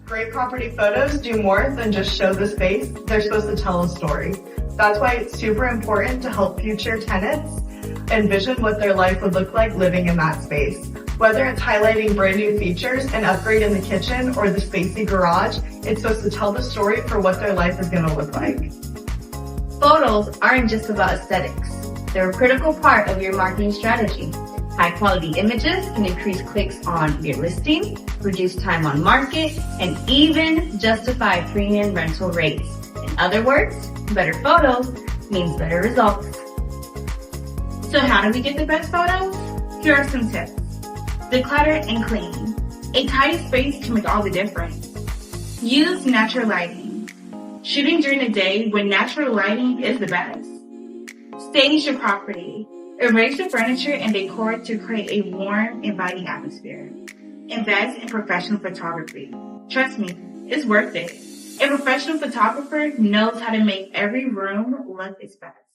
Great property photos do more than just show the space. They're supposed to tell a story. That's why it's super important to help future tenants envision what their life would look like living in that space. Whether it's highlighting brand new features, an upgrade in the kitchen, or the spacey garage, it's supposed to tell the story for what their life is gonna look like. Photos aren't just about aesthetics. They're a critical part of your marketing strategy. High-quality images can increase clicks on your listing, reduce time on market, and even justify premium rental rates. In other words, better photos means better results. So how do we get the best photos? Here are some tips. Declutter and clean. A tidy space can make all the difference. Use natural lighting. Shooting during the day when natural lighting is the best. Stage your property. Arrange the furniture and decor to create a warm, inviting atmosphere. Invest in professional photography. Trust me, it's worth it. A professional photographer knows how to make every room look its best.